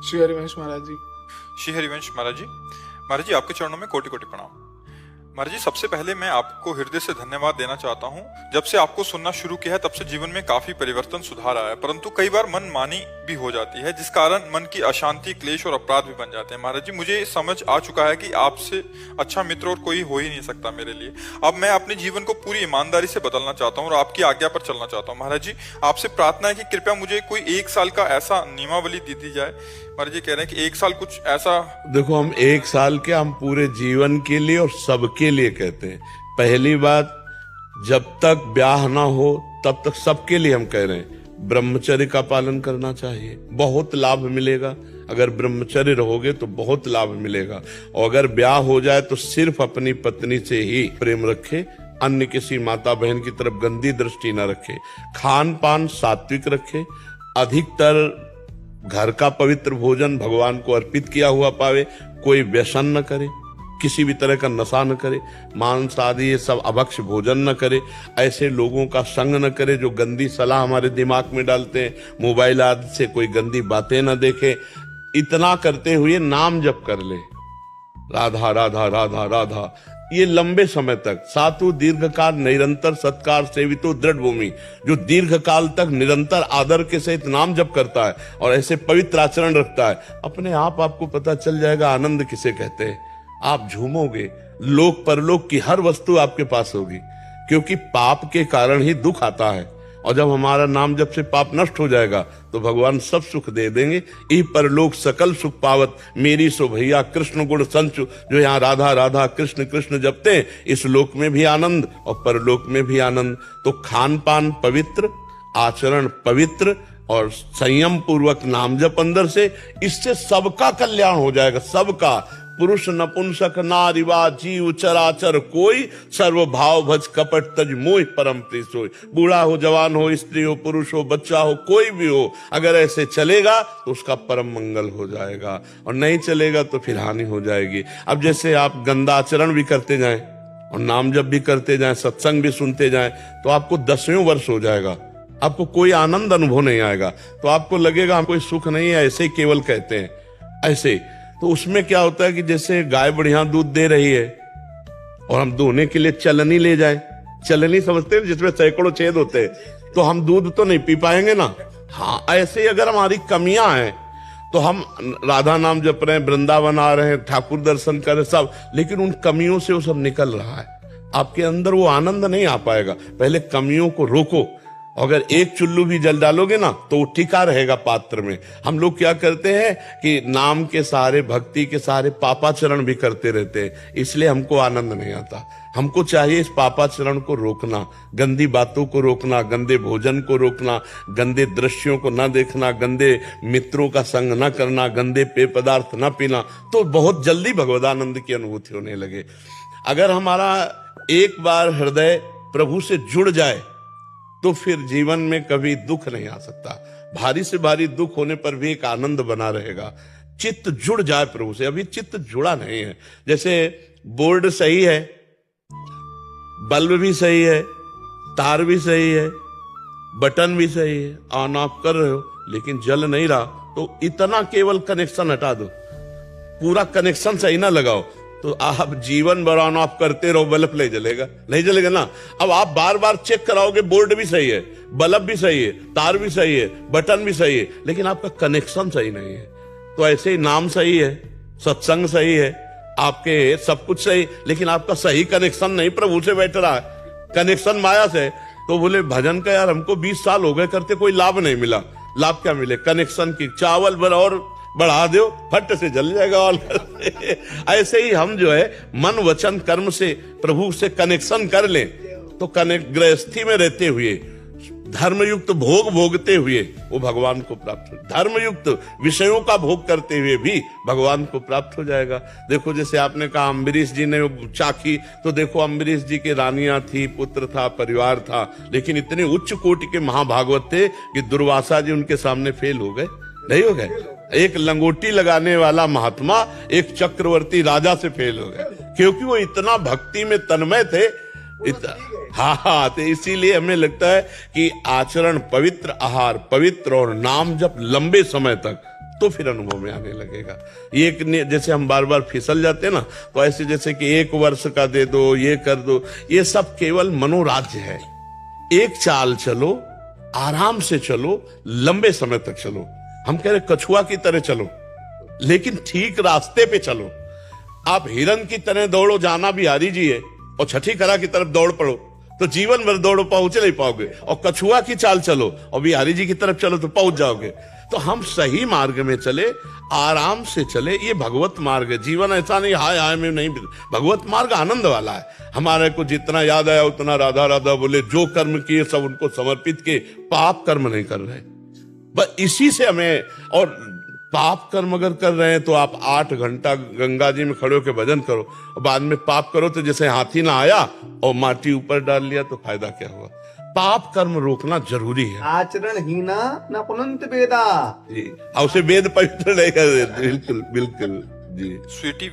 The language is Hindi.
श्री हरिवंश महाराज जी। श्री हरिवंश महाराज जी आपके चरणों में कोटि कोटि प्रणाम। महाराज जी, सबसे पहले मैं आपको हृदय से धन्यवाद देना चाहता हूं। जब से आपको सुनना शुरू किया है तब से जीवन में काफी परिवर्तन सुधार आया है, परंतु कई बार मन मानी भी हो जाती है, जिस कारण मन की अशांति, क्लेश और अपराध भी बन जाते हैं। महाराज जी, मुझे समझ आ चुका है कि आपसे अच्छा मित्र और कोई हो ही नहीं सकता मेरे लिए। अब मैं अपने जीवन को पूरी ईमानदारी से बदलना चाहता हूँ और आपकी आज्ञा पर चलना चाहता हूँ। महाराज जी, आपसे प्रार्थना है कि कृपया मुझे कोई 1 साल का ऐसा नियमावली दे दी जाए। महाराज जी कह रहे हैं कि 1 साल कुछ ऐसा। देखो, हम 1 साल के हम पूरे जीवन के लिए और सबके लिए कहते हैं। पहली बात, जब तक ब्याह ना हो तब तक सबके लिए हम कह रहे हैं ब्रह्मचर्य का पालन करना चाहिए, बहुत लाभ मिलेगा। अगर ब्रह्मचर्य रहोगे तो बहुत लाभ मिलेगा। और अगर ब्याह हो जाए तो सिर्फ अपनी पत्नी से ही प्रेम रखे, अन्य किसी माता बहन की तरफ गंदी दृष्टि न रखे। खान पान सात्विक रखे, अधिकतर घर का पवित्र भोजन भगवान को अर्पित किया हुआ पावे, कोई व्यसन न करे, किसी भी तरह का नशा न करे, मांस आदि ये सब अभक्ष भोजन न करे, ऐसे लोगों का संग न करे जो गंदी सलाह हमारे दिमाग में डालते हैं, मोबाइल आदि से कोई गंदी बातें न देखे। इतना करते हुए नाम जप कर ले, राधा राधा राधा राधा, ये लंबे समय तक। सातु दीर्घकाल निरंतर सत्कार सेवितो दृढ़ भूमि, जो दीर्घ काल तक निरंतर आदर के सहित नाम जप करता है और ऐसे पवित्र आचरण रखता है, अपने आप आपको पता चल जाएगा आनंद किसे कहते हैं। आप झूमोगे, लोक परलोक की हर वस्तु आपके पास होगी, क्योंकि पाप के कारण ही दुख आता है। और जब हमारा नाम जब से पाप नष्ट हो जाएगा तो भगवान सब सुख दे देंगे। ई परलोक सकल सुख पावत, मेरी सो भैया कृष्ण गुण संचु। जो यहाँ राधा राधा कृष्ण कृष्ण जपते हैं, इस लोक में भी आनंद और परलोक में भी आनंद। तो खान पान पवित्र, आचरण पवित्र और संयम पूर्वक नाम जप अंदर से, इससे सबका कल्याण हो जाएगा, सबका। पुरुष नपुंसक नारीवा जीव चराचर कोई, सर्व भाव भज कपट तज मोह परम प्रीत सोई। बूढ़ा हो, जवान हो, स्त्री हो, पुरुष हो, बच्चा हो, कोई भी हो, अगर ऐसे चलेगा तो उसका परम मंगल हो जाएगा, और नहीं चलेगा तो फिर हानि हो जाएगी। अब जैसे आप गंदा आचरण भी करते जाएं और नाम जप भी करते जाएं, सत्संग भी सुनते जाएं, तो आपको 10वें वर्ष हो जाएगा, आपको कोई आनंद अनुभव नहीं आएगा। तो आपको लगेगा हम कोई सुख नहीं है, ऐसे ही केवल कहते हैं ऐसे। तो उसमें क्या होता है कि जैसे गाय बढ़िया दूध दे रही है और हम दोहने के लिए चलनी ले जाए, चलनी समझते हैं जिसमें सैकड़ों छेद होते हैं, तो हम दूध तो नहीं पी पाएंगे ना। हाँ, ऐसे ही अगर हमारी कमियां हैं तो हम राधा नाम जप रहे हैं, वृंदावन आ रहे हैं, ठाकुर दर्शन कर रहे सब, लेकिन उन कमियों से वो सब निकल रहा है, आपके अंदर वो आनंद नहीं आ पाएगा। पहले कमियों को रोको, अगर एक चुल्लू भी जल डालोगे ना तो वो टिका रहेगा पात्र में। हम लोग क्या करते हैं कि नाम के सहारे, भक्ति के सहारे पापाचरण भी करते रहते हैं, इसलिए हमको आनंद नहीं आता। हमको चाहिए इस पापाचरण को रोकना, गंदी बातों को रोकना, गंदे भोजन को रोकना, गंदे दृश्यों को न देखना, गंदे मित्रों का संग न करना, गंदे पेय पदार्थ न पीना, तो बहुत जल्दी भगवदानंद की अनुभूति होने लगे। अगर हमारा एक बार हृदय प्रभु से जुड़ जाए तो फिर जीवन में कभी दुख नहीं आ सकता। भारी से भारी दुख होने पर भी एक आनंद बना रहेगा, चित्त जुड़ जाए प्रभु से। अभी चित्त जुड़ा नहीं है। जैसे बोर्ड सही है, बल्ब भी सही है, तार भी सही है, बटन भी सही है, ऑन ऑफ कर रहे हो, लेकिन जल नहीं रहा, तो इतना केवल कनेक्शन हटा दो, पूरा कनेक्शन सही ना लगाओ, तो आप जीवन भर ऑन ऑफ करते रहो, बल्ब नहीं जलेगा, नहीं जलेगा ना। अब आप बार बार चेक कराओगे, बोर्ड भी सही है, बल्ब भी सही है, तार भी सही है, बटन भी सही है, लेकिन आपका कनेक्शन सही नहीं है। तो ऐसे ही नाम सही है, सत्संग सही है, आपके सब कुछ सही, लेकिन आपका सही कनेक्शन नहीं प्रभु से बैठ रहा है, कनेक्शन माया से। तो बोले भजन का यार हमको 20 साल हो गए करते, कोई लाभ नहीं मिला। लाभ क्या मिले? कनेक्शन की चावल भर और बढ़ा दो, फट से जल जाएगा। और ऐसे ही हम जो है मन वचन कर्म से प्रभु से कनेक्शन कर लें तो गृहस्थी में रहते हुए, धर्मयुक्त भोग भोगते हुए वो भगवान को प्राप्त हो, धर्मयुक्त विषयों का भोग करते हुए भी भगवान को प्राप्त हो जाएगा। देखो जैसे आपने कहा अम्बरीश जी ने चाखी, तो देखो अम्बरीश जी की रानियां थी, पुत्र था, परिवार था, लेकिन इतने उच्च कोटि के महाभागवत थे कि दुर्वासा जी उनके सामने फेल हो गए, नहीं हो गए। एक लंगोटी लगाने वाला महात्मा एक चक्रवर्ती राजा से फेल हो गए, क्योंकि वो इतना भक्ति में तन्मय थे। हाँ, तो इसीलिए हमें लगता है कि आचरण पवित्र, आहार पवित्र और नाम जप लंबे समय तक तो फिर अनुभव में आने लगेगा। एक ने जैसे हम बार बार फिसल जाते हैं ना, तो ऐसे जैसे कि 1 वर्ष का दे दो, ये कर दो, ये सब केवल मनोराज्य है। एक चाल चलो, आराम से चलो, लंबे समय तक चलो। हम कह रहे कछुआ की तरह चलो, लेकिन ठीक रास्ते पे चलो। आप हिरन की तरह दौड़ो, जाना बिहारी जी है, और छठी कला की तरफ दौड़ पड़ो तो जीवन भर दौड़ो, पहुंच नहीं पाओगे। और कछुआ की चाल चलो और बिहारी जी की तरफ चलो तो पहुंच जाओगे। तो हम सही मार्ग में चले, आराम से चले, ये भगवत मार्ग है। जीवन ऐसा नहीं हाय हाय में नहीं, भगवत मार्ग आनंद वाला है। हमारे को जितना याद आया उतना राधा राधा बोले, जो कर्म किए सब उनको समर्पित किए, पाप कर्म नहीं कर रहे। बस इसी से हमें, और पाप कर्म अगर कर रहे हैं तो आप 8 घंटा गंगा जी में खड़े होकर भजन करो, और बाद में पाप करो तो जैसे हाथी ना आया और माटी ऊपर डाल लिया तो फायदा क्या हुआ। पाप कर्म रोकना जरूरी है। आचरण हीना न पुनंत वेदा। जी, और उसे वेद पवित्र नहीं कर देते। बिल्कुल बिल्कुल जी। स्वीटी